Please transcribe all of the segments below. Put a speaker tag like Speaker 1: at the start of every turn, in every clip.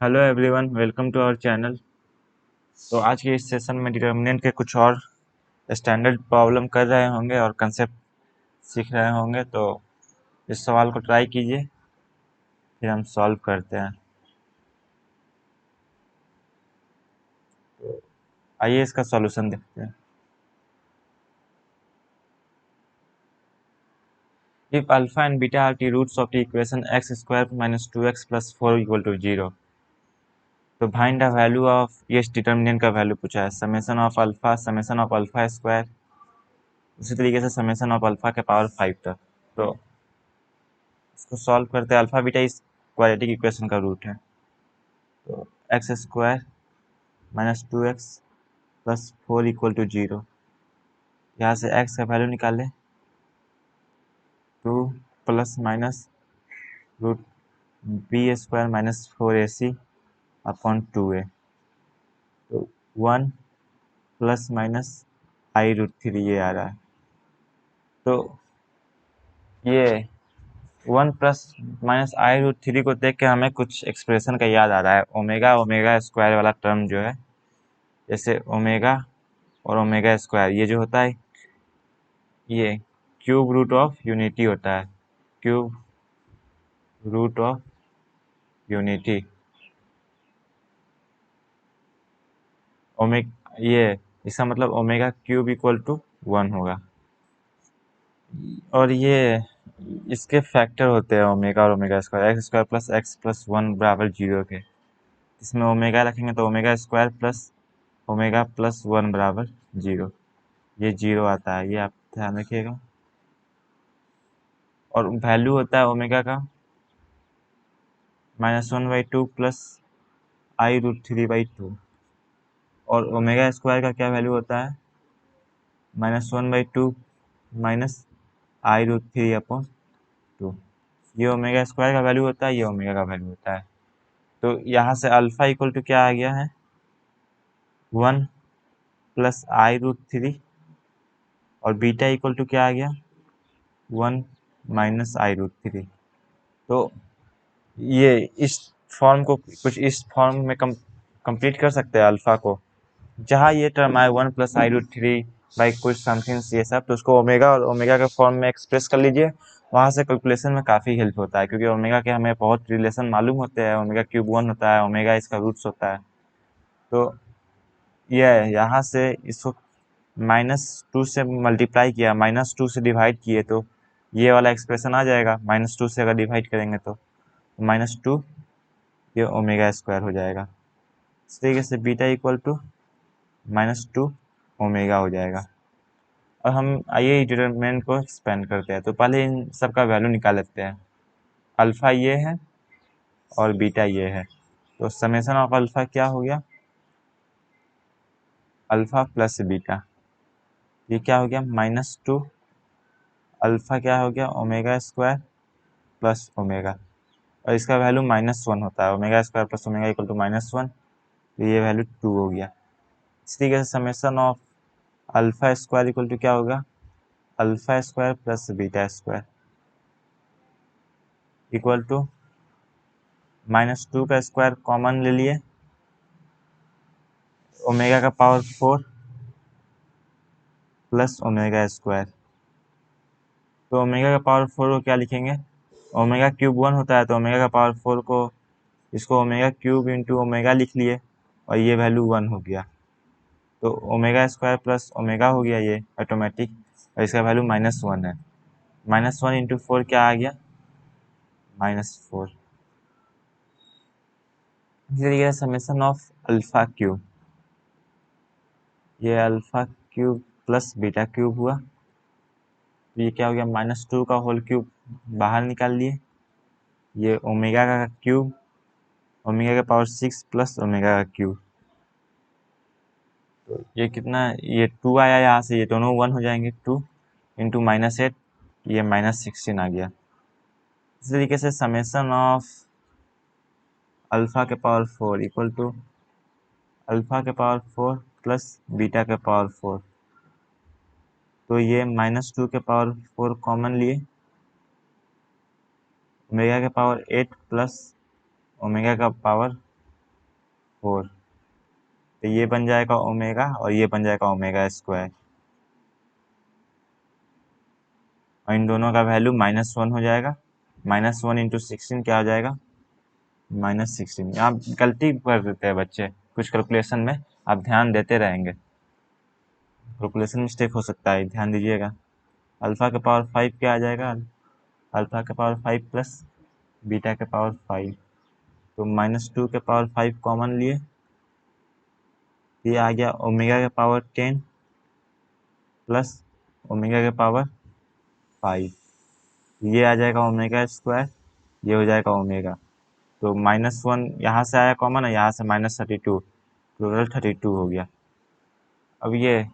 Speaker 1: Hello everyone, welcome to our channel. तो आज के इस सेशन में डिटर्मिनेंट के कुछ और स्टैंडर्ड प्रॉब्लम कर रहे होंगे और कंसेप्ट सीख रहे होंगे। तो इस सवाल को ट्राई कीजिए, फिर हम सॉल्व करते हैं। तो आइए इसका सॉल्यूशन देखते हैं। If alpha and beta are the roots of the equation x square minus 2x plus 4 equal to 0, तो फाइंड द वैल्यू ऑफ, ये डिटर्मिनेंट का वैल्यू पूछा है, समेशन ऑफ अल्फा स्क्वायर, उसी तरीके से समेशन ऑफ अल्फा के पावर 5 तक। तो इसको सॉल्व करते हैं। अल्फा बीटा इस क्वाड्रेटिक इक्वेशन का रूट है। तो x square minus 2x plus 4 equal to 0। यहाँ से x का वैल्यू निकालें, 2 plus minus root B square minus 4ac upon 2a। तो 1 प्लस माइनस आई रूट 3 ये आ रहा है। तो ये 1 प्लस माइनस आई रूट 3 को देख के हमें कुछ एक्सप्रेशन का याद आ रहा है। ओमेगा ओमेगा स्क्वायर वाला टर्म जो है, जैसे ओमेगा और ओमेगा स्क्वायर, ये जो होता है ये क्यूब रूट ऑफ यूनिटी होता है। क्यूब रूट ऑफ यूनिटी ये इसका मतलब ओमेगा क्यूब इक्वल टू 1 होगा। और ये इसके फैक्टर होते हैं ओमेगा और omega square, x square plus x plus 1 बराबर 0 के। इसमें ओमेगा रखेंगे तो omega square plus omega plus 1 बराबर 0, ये 0 आता है, ये आप ध्यान रखिएगा। और वैल्यू होता है ओमेगा का -1/2 प्लस आई रूट 3/2। और ओमेगा स्क्वायर का क्या वैल्यू होता है, -1/2 माइनस आई रूट 3/2। ये ओमेगा स्क्वायर का वैल्यू होता है, ये ओमेगा का वैल्यू होता है। तो यहाँ से अल्फा इक्वल टू क्या आ गया है, 1 प्लस आई रूट 3, और बीटा इक्वल टू क्या आ गया, 1 माइनस आई रूट 3। तो ये इस फॉर्म को कुछ इस फॉर्म में कंप्लीट कर सकते हैं अल्फा को। जहाँ ये टर्म आए 1 प्लस आई रूट 3 बाई कुछ समथिंग ये सब, तो उसको ओमेगा और ओमेगा के फॉर्म में एक्सप्रेस कर लीजिए। वहाँ से कैलकुलेशन में काफ़ी हेल्प होता है, क्योंकि ओमेगा के हमें बहुत रिलेशन मालूम होते हैं। ओमेगा क्यूब 1 होता है, ओमेगा इसका रूट्स होता है। तो ये यहाँ से इसको -2 से मल्टीप्लाई किया, -2 से डिवाइड किए, तो ये वाला एक्सप्रेशन आ जाएगा। -2 से अगर डिवाइड करेंगे तो -2 ये ओमेगा स्क्वायर हो जाएगा। इस तरीके से बीटा इक्वल टू -2 ओमेगा हो जाएगा। और हम आइए डिटरमिनेंट को एक्सपेंड करते हैं। तो पहले इन सब का वैल्यू निकाल लेते हैं। अल्फ़ा ये है और बीटा ये है, तो समेशन ऑफ अल्फ़ा क्या हो गया, अल्फ़ा प्लस बीटा, ये क्या हो गया, -2 अल्फ़ा क्या हो गया, ओमेगा स्क्वायर प्लस ओमेगा, और इसका वैल्यू -1 होता है। Omega square plus omega equal to -1, तो ये वैल्यू 2 हो गया। इस तरीके से summation of alpha square equal to क्या होगा, alpha square plus beta square equal to -2 का स्क्वायर कॉमन ले लिए, ओमेगा का पावर 4 प्लस ओमेगा स्क्वायर। तो ओमेगा का पावर 4 को क्या लिखेंगे, ओमेगा क्यूब 1 होता है, तो ओमेगा का पावर 4 को इसको ओमेगा क्यूब इंटू ओमेगा लिख लिए, और ये वैल्यू 1 हो गया। तो ओमेगा स्क्वायर प्लस ओमेगा हो गया ये ऑटोमेटिक, और इसका वैल्यू -1 है। -1 इंटू 4 क्या आ गया, -4। इसी तरीके से समेशन ऑफ अल्फा क्यूब, ये alpha cube plus beta cube हुआ, तो ये क्या हो गया, -2 का होल क्यूब बाहर निकाल लिए, ये ओमेगा का क्यूब, ओमेगा का पावर 6 प्लस ओमेगा का क्यूब, तो ये कितना, ये 2 आया यहाँ से, ये दोनों 1 हो जाएंगे। 2 इंटू -8, ये -16 आ गया। इस तरीके से समेशन ऑफ अल्फा के पावर 4 इक्वल टू अल्फा के पावर 4 प्लस बीटा के पावर 4, तो ये -2 के पावर 4 कॉमन लिए, ओमेगा के पावर 8 प्लस ओमेगा का पावर 4, तो ये बन जाएगा ओमेगा और ये बन जाएगा ओमेगा स्क्वायर, और इन दोनों का वैल्यू -1 हो जाएगा। -1 इंटू 16 क्या हो जाएगा, -16। आप गलती कर देते हैं बच्चे कुछ कैलकुलेशन में, आप ध्यान देते रहेंगे, कैलकुलेशन मिस्टेक हो सकता है, ध्यान दीजिएगा। अल्फ़ा के पावर 5 क्या आ जाएगा, अल्फ़ा के पावर 5 प्लस बीटा के पावर 5, तो -2 के पावर 5 कॉमन लिए, ये आ गया ओमेगा के पावर 10 प्लस ओमेगा के पावर 5, ये आ जाएगा ओमेगा स्क्वायर, ये हो जाएगा ओमेगा। तो -1 यहाँ से आया कॉमन है, यहाँ से -32, टोटल 32 हो गया। अब ये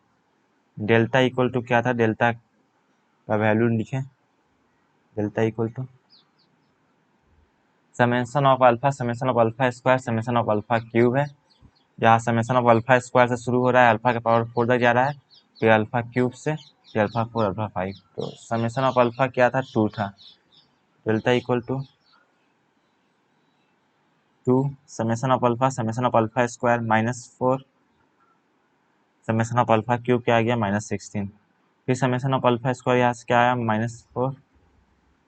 Speaker 1: डेल्टा इक्वल टू क्या था, डेल्टा का वैल्यू लिखें, delta equal to summation of alpha, summation of alpha square, summation of alpha cube है। यहाँ समेशन ऑफ अल्फा स्क्वायर से शुरू हो रहा है, अल्फा के पावर 4 तक जा रहा है, फिर अल्फा क्यूब से, फिर अल्फा 4, अल्फा 5। तो समेशन ऑफ अल्फा क्या था, 2 था। Delta equal to 2 summation of alpha square -4, summation of alpha cube क्या आ गया, -16, फिर समेशन ऑफ अल्फा स्क्वायर यहाँ से क्या आया, -4,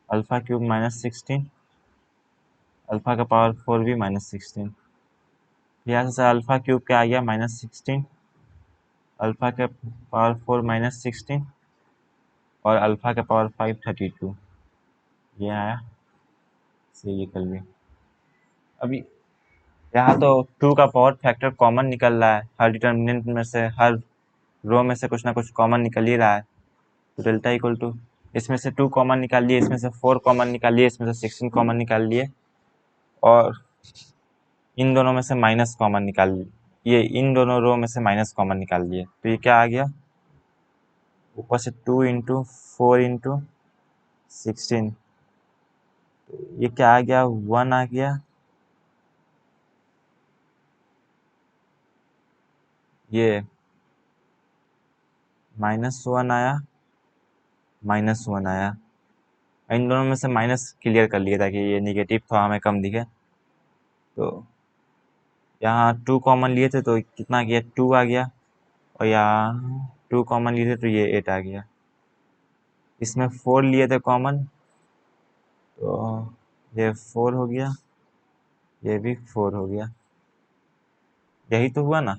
Speaker 1: अल्फा क्यूब -16, अल्फा का पावर 4 भी -16, यहाँ से अल्फा क्यूब क्या आ गया, -16, अल्फा के पावर 4 -16, और अल्फा के पावर 5 32, ये आया, से ये कर लिया। अभी यहाँ तो 2 का पावर फैक्टर कॉमन निकल रहा है, हर डिटर्मिनेंट में से, हर रो में से कुछ ना कुछ कॉमन निकल ही रहा है। तो डेल्टा इक्वल टू, इसमें से 2 कॉमन निकाल लिए, इसमें से 4 कॉमन निकाल लिए, इसमें से 16 कॉमन निकाल लिए, और इन दोनों में से माइनस कॉमन निकाल लिए, ये इन दोनों रो में से माइनस कॉमन निकाल लिए। तो ये क्या आ गया, ऊपर से 2 इंटू 4 इंटू 16, ये क्या आ गया, 1 आ गया, ये -1 आया, -1 आया। इन दोनों में से माइनस क्लियर कर लिया ताकि ये निगेटिव थोड़ा हमें कम दिखे। तो यहाँ 2 कॉमन लिए थे तो कितना गया, 2 आ गया, और यहाँ 2 कॉमन लिए थे तो ये 8 आ गया। इसमें 4 लिए थे कॉमन, तो ये 4 हो गया, ये भी 4 हो गया, यही तो हुआ ना।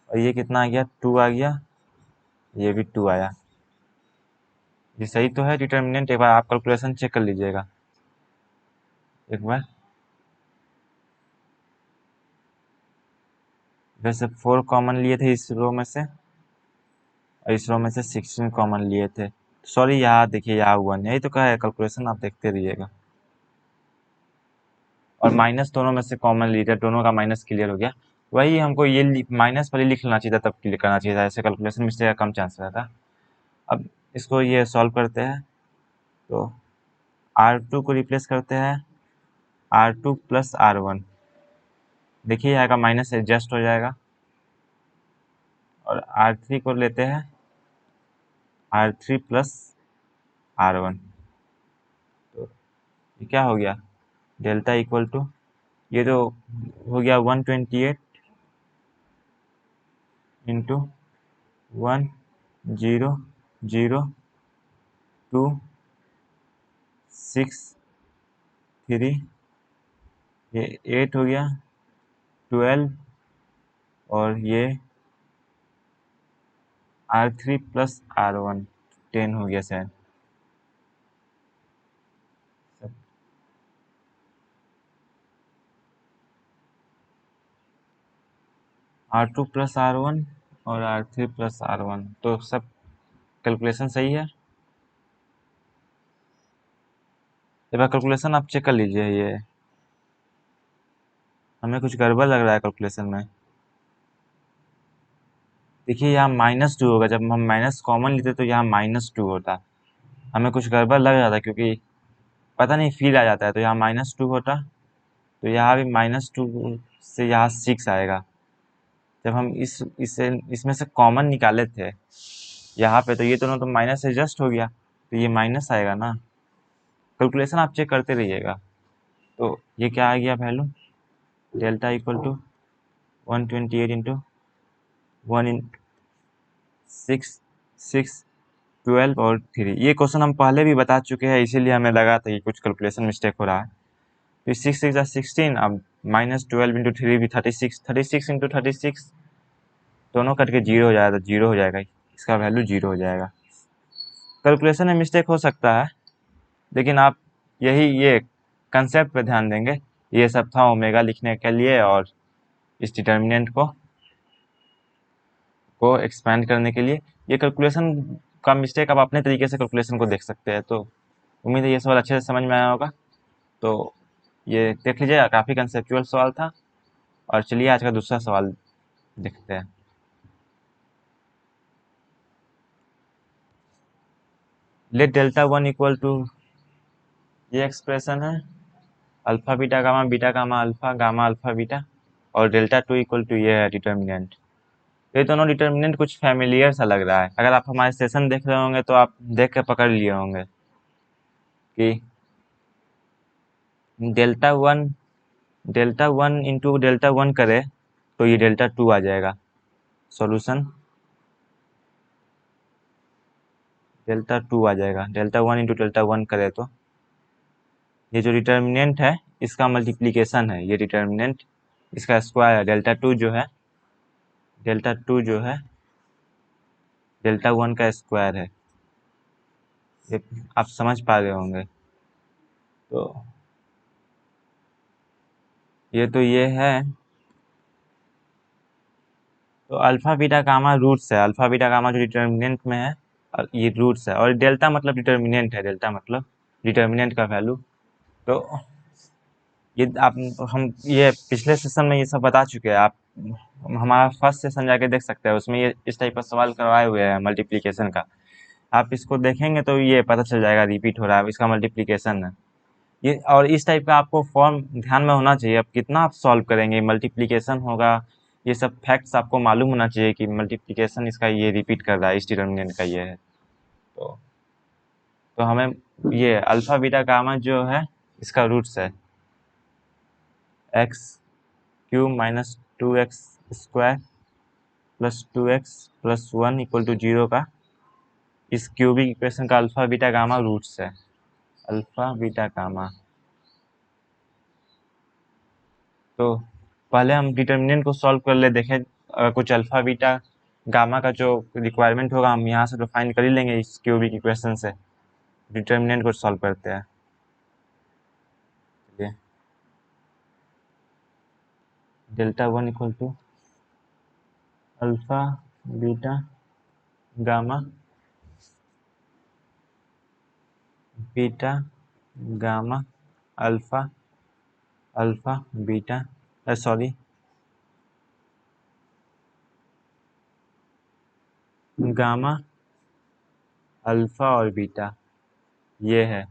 Speaker 1: और ये कितना आ गया, 2 आ गया, ये भी 2 आया। ये सही तो है डिटर्मिनेंट, एक बार आप कैलकुलेशन चेक कर लीजिएगा एक बार। वैसे 4 कॉमन लिए थे इस रो में से, और इस रो में से 16 कॉमन लिए थे। सॉरी, यहाँ देखिए, यहाँ 1, यही तो कहा है, कैलकुलेशन आप देखते रहिएगा। और माइनस दोनों में से कॉमन लिए थे, दोनों का माइनस क्लियर हो गया। वही हमको ये माइनस वाली लिख लेना चाहिए था, तब क्लियर करना चाहिए था, ऐसे कैलकुलेशन मिस्टेक का कम चांस रहता। अब इसको ये सॉल्व करते हैं, तो R2 को रिप्लेस करते हैं, R2 प्लस R1, देखिए यहाँ का माइनस एडजस्ट हो जाएगा। और R3 को लेते हैं, R3 प्लस R1, तो ये क्या हो गया, डेल्टा इक्वल टू, ये तो हो गया 128 इंटू 1 0 0 2 6 3, ये 8 हो गया, 12, और ये R3 प्लस R1 10 हो गया शायद। R2 प्लस R1 और R3 प्लस R1, तो सब कैलकुलेशन सही है। एक बार कैलकुलेशन आप चेक कर लीजिए, ये हमें कुछ गड़बड़ लग रहा है कैलकुलेशन में। देखिए यहाँ -2 होगा, जब हम माइनस कॉमन लेते तो यहाँ -2 होता, हमें कुछ गड़बड़ लग रहा था क्योंकि पता नहीं फील आ जाता है, तो यहाँ -2 होता, तो यहाँ भी -2 से यहाँ 6 आएगा। जब हम इसमें से कॉमन निकाले थे यहाँ पे, तो ये दोनों तो माइनस एडजस्ट हो गया, तो ये माइनस आएगा ना। कैलकुलेशन आप चेक करते रहिएगा। तो ये क्या आ गया value, delta equal to 128 into 1 in 6 12 और 3। ये क्वेश्चन हम पहले भी बता चुके हैं, इसीलिए हमें लगा था कि कुछ कैलकुलेशन मिस्टेक हो रहा है। तो 6 6 16, अब -12 इंटू 3 भी 36, 36 इंटू 36 दोनों कट के 0 हो जाएगा, तो 0 हो जाएगा, इसका वैल्यू 0 हो जाएगा। कैलकुलेशन में मिस्टेक हो सकता है, लेकिन आप ये कंसेप्ट पे ध्यान देंगे। ये सब था ओमेगा लिखने के लिए और इस डिटर्मिनेंट को एक्सपेंड करने के लिए। ये कैलकुलेशन का मिस्टेक आप अपने तरीके से कैलकुलेशन को देख सकते हैं। तो उम्मीद है ये सवाल अच्छे से समझ में आया होगा। तो ये देख लीजिए, काफ़ी कंसेप्चुअल सवाल था। और चलिए आज का दूसरा सवाल देखते हैं। लेट डेल्टा 1 इक्वल टू, ये एक्सप्रेशन है alpha beta gamma alpha beta, और डेल्टा 2 इक्वल टू ये है डिटर्मिनेंट। ये दोनों डिटर्मिनेंट कुछ फैमिलियर सा लग रहा है। अगर आप हमारे सेशन देख रहे होंगे तो आप देख के पकड़ लिए होंगे कि डेल्टा वन इंटू डेल्टा 1 करे तो ये डेल्टा 2 आ जाएगा। सॉल्यूशन डेल्टा 2 आ जाएगा। डेल्टा 1 इंटू डेल्टा 1 करे तो ये जो डिटर्मिनेंट है इसका मल्टीप्लिकेशन है, ये डिटर्मिनेंट इसका स्क्वायर है। डेल्टा 2 जो है डेल्टा 1 का स्क्वायर है। ये आप समझ पा रहे होंगे। तो ये है। तो अल्फा बीटा गामा रूट्स है, अल्फा बीटा गामा जो डिटर्मिनेंट में है और ये रूट्स है, और डेल्टा मतलब डिटर्मिनेंट है, डेल्टा मतलब डिटर्मिनेंट का वैल्यू। तो ये आप हम ये पिछले सेशन में ये सब बता चुके हैं। आप हमारा फर्स्ट सेशन जाके देख सकते हैं, उसमें ये इस टाइप का सवाल करवाए हुए हैं मल्टीप्लिकेशन का। आप इसको देखेंगे तो ये पता चल जाएगा रिपीट हो रहा है, इसका मल्टीप्लिकेशन है ये। और इस टाइप का आपको फॉर्म ध्यान में होना चाहिए। अब कितना आप सॉल्व करेंगे, मल्टीप्लिकेशन होगा, ये सब फैक्ट्स आपको मालूम होना चाहिए कि मल्टीप्लिकेशन इसका ये रिपीट कर रहा है, इस डिटर्मिनेंट का ये है। तो हमें ये अल्फा बीटा गामा जो है इसका रूट्स है x cube minus 2x square plus 2x plus 1 equal to 0 का इस क्यूबिक इक्वेशन का अल्फा बीटा गामा रूट्स है। Alpha beta gamma. तो पहले हम डिटर्मिनेंट को सॉल्व कर ले, देखें कुछ अल्फा बीटा गामा का जो रिक्वायरमेंट होगा हम यहाँ से तो फाइंड कर ही लेंगे इस क्यूबिक इक्वेशन से। डिटर्मिनेंट को सॉल्व करते हैं। चलिए, delta 1 equal to alpha beta gamma beta gamma alpha alpha beta sorry gamma alpha और बीटा, ये है,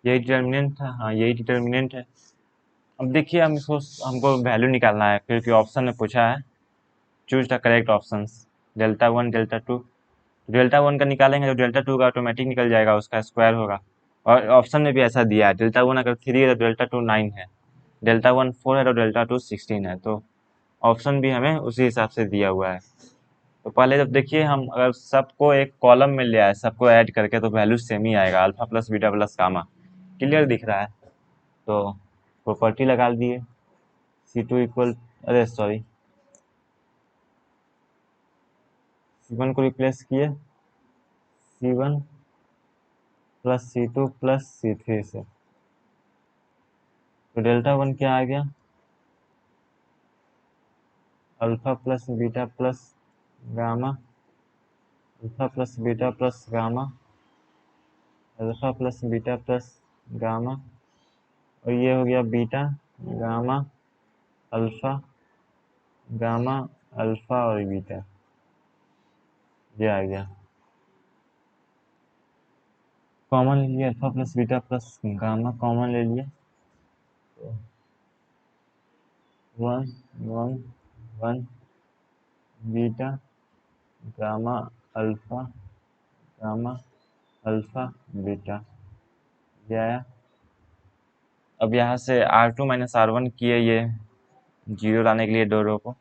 Speaker 1: यही डिटर्मिनेंट था। हाँ, यही डिटर्मिनेंट है। अब देखिए हम इसको हमको वैल्यू निकालना है, क्योंकि ऑप्शन में पूछा है choose the correct options. Delta 1 delta 2, delta 1 का निकालेंगे तो डेल्टा 2 का ऑटोमेटिक निकल जाएगा, उसका स्क्वायर होगा। और ऑप्शन में भी ऐसा दिया है, डेल्टा 1 अगर 3 है तो डेल्टा 2 9 है, डेल्टा 1 4 है तो डेल्टा 2 16 है। तो ऑप्शन भी हमें उसी हिसाब से दिया हुआ है। तो पहले जब देखिए हम अगर सबको एक कॉलम में ले आए, सबको ऐड करके, तो वैल्यू सेम ही आएगा, alpha plus beta plus gamma. Clear दिख रहा है? तो प्रॉपर्टी लगा दिए C2 इक्वल, अरे सॉरी, C1 को रिप्लेस किए C1 plus C2 plus C3 से। तो डेल्टा 1 क्या आ गया, alpha plus beta plus gamma, alpha plus beta plus gamma, alpha plus beta plus gamma, और ये हो गया beta gamma alpha gamma alpha और बीटा, ये आ गया। कॉमन ले लिए, alpha plus beta plus gamma common ले लिए, तो 1 1 1 beta gamma alpha gamma alpha beta, ये आया। अब यहाँ से R2 माइनस R1 किए, ये जीरो लाने के लिए दो रो को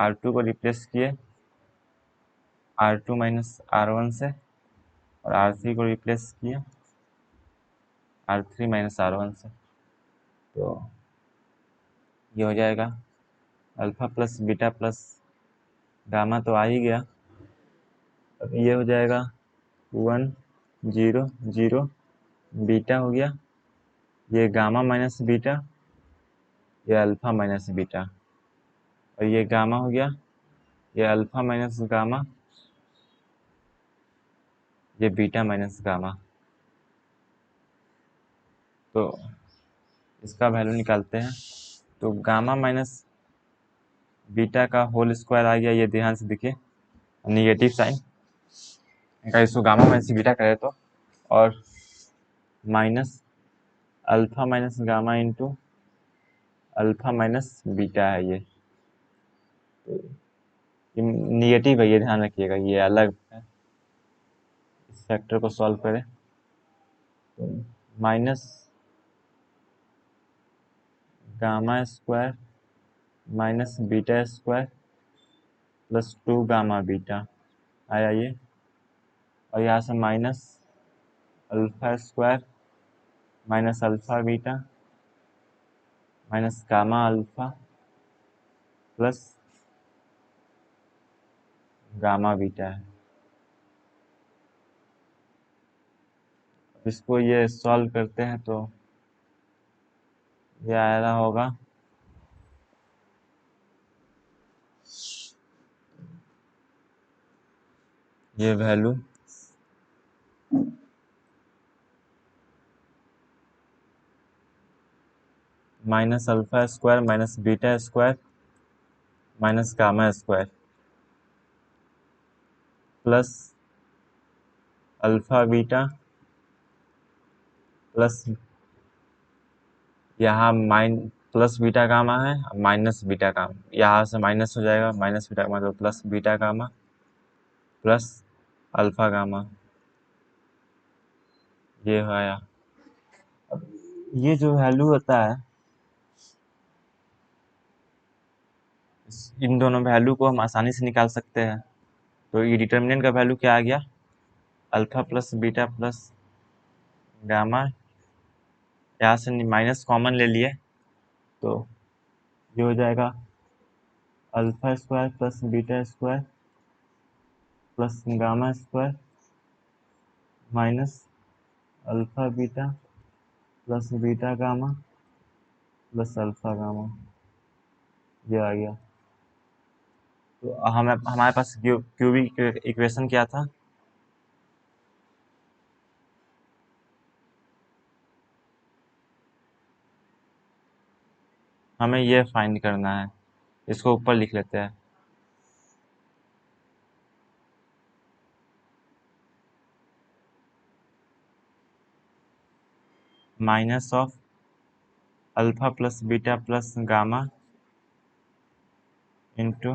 Speaker 1: R2 को रिप्लेस किए R2 माइनस R1 से, और R3 को रिप्लेस किए R3 माइनस R1 से। तो ये हो जाएगा alpha plus beta plus gamma तो आ ही गया। अब ये हो जाएगा 1 0 0 बीटा हो गया, ये गामा माइनस बीटा, ये अल्फा माइनस बीटा, और ये गामा हो गया, ये अल्फा माइनस गामा, ये बीटा माइनस गामा। तो इसका वैल्यू निकालते हैं। तो गामा माइनस बीटा का होल स्क्वायर आ गया, ये ध्यान से देखिए निगेटिव साइन, अगर इसको गामा माइनस बीटा करें तो, और minus alpha minus gamma into alpha minus beta है। ये तो ये निगेटिव है, ये ध्यान रखिएगा, ये अलग है। इस फैक्टर को सॉल्व करें तो minus gamma square minus beta square plus 2 gamma beta आया ये, और यहाँ से minus alpha square minus alpha beta minus gamma alpha plus gamma beta है। इसको ये सॉल्व करते हैं तो ये आ रहा होगा ये value minus alpha square minus beta square minus gamma square plus alpha beta plus यहाँ प्लस बीटा गामा है, माइनस बीटा गामा, यहाँ से माइनस हो जाएगा, माइनस बीटा गामा तो plus beta gamma plus alpha gamma, ये आया। अब ये जो वैल्यू होता है, इन दोनों वैल्यू को हम आसानी से निकाल सकते हैं। तो ये डिटर्मिनेंट का वैल्यू क्या आ गया, alpha plus beta plus gamma, यहाँ से माइनस कॉमन ले लिए तो ये हो जाएगा alpha square plus beta square plus gamma square minus alpha beta plus beta gamma plus alpha gamma, ये आ गया। तो हमारे पास क्यूबिक इक्वेशन क्या था, हमें ये फाइंड करना है। इसको ऊपर लिख लेते हैं, minus of alpha plus beta plus gamma into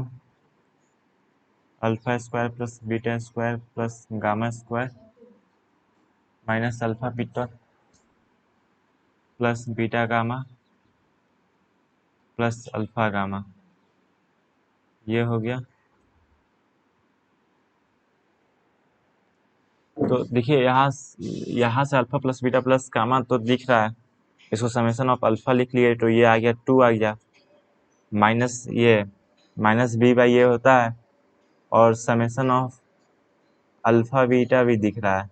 Speaker 1: alpha square plus beta square plus gamma square minus alpha beta plus beta gamma plus alpha gamma, ये हो गया। तो देखिए यहाँ से alpha plus beta plus gamma तो दिख रहा है, इसको समेशन ऑफ अल्फा लिख लिए तो ये आ गया 2 आ गया, माइनस ये माइनस बी बाई ये होता है, और समेशन ऑफ अल्फा बीटा भी दिख रहा है,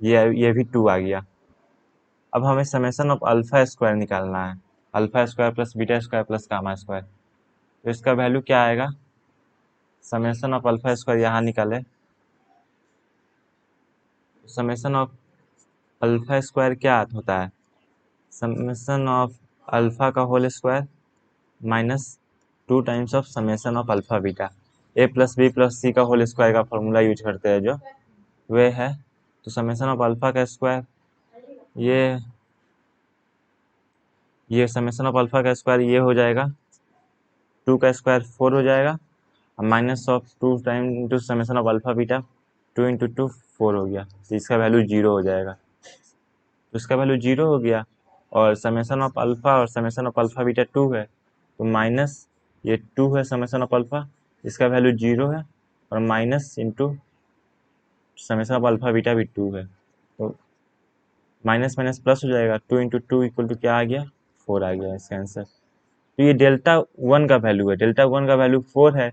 Speaker 1: ये भी 2 आ गया। अब हमें समेशन ऑफ अल्फा स्क्वायर निकालना है, alpha square plus beta square plus gamma square. तो इसका वैल्यू क्या आएगा, समेशन ऑफ अल्फा स्क्वायर यहाँ निकाले, समेशन ऑफ अल्फा स्क्वायर क्या होता है, समेशन ऑफ अल्फा का whole square minus 2 times of summation of alpha beta, A plus B plus C का होल स्क्वायर का फॉर्मूला यूज करते हैं जो वे है। तो समेशन ऑफ अल्फा का स्क्वायर, ये समेशन ऑफ अल्फा का स्क्वायर ये हो जाएगा 2 का स्क्वायर 4 हो जाएगा, minus of 2 time into summation of alpha beta 2 into 2 4 हो गया, तो इसका वैल्यू 0 हो जाएगा। तो इसका वैल्यू 0 हो गया, और समेशन ऑफ अल्फा और समेशन ऑफ अल्फा बीटा 2 है, तो माइनस ये 2 है समेशन ऑफ अल्फा, इसका वैल्यू 0 है, और minus into summation of alpha beta भी 2 है, तो माइनस माइनस प्लस हो जाएगा। 2 इंटू टू इक्वल टू क्या आ गया, 4 आ गया इसका आंसर। तो ये डेल्टा 1 का वैल्यू है, डेल्टा 1 का वैल्यू 4 है,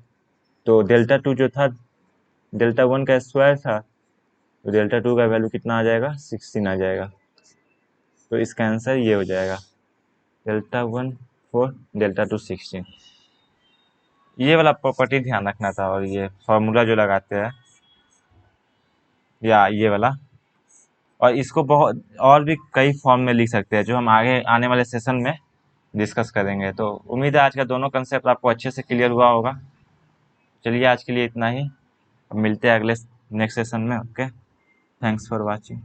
Speaker 1: तो डेल्टा 2 जो था डेल्टा 1 का स्क्वायर था, तो डेल्टा 2 का वैल्यू कितना आ जाएगा, 16 आ जाएगा। तो इसका आंसर ये हो जाएगा, डेल्टा 1 4 डेल्टा 2 16। ये वाला प्रॉपर्टी ध्यान रखना था, और ये फॉर्मूला जो लगाते हैं या ये वाला, और इसको बहुत और भी कई फॉर्म में लिख सकते हैं जो हम आगे आने वाले सेशन में डिस्कस करेंगे। तो उम्मीद है आज का दोनों कंसेप्ट आपको अच्छे से क्लियर हुआ होगा। चलिए आज के लिए इतना ही, अब मिलते हैं अगले नेक्स्ट सेशन में। Okay, thanks for watching.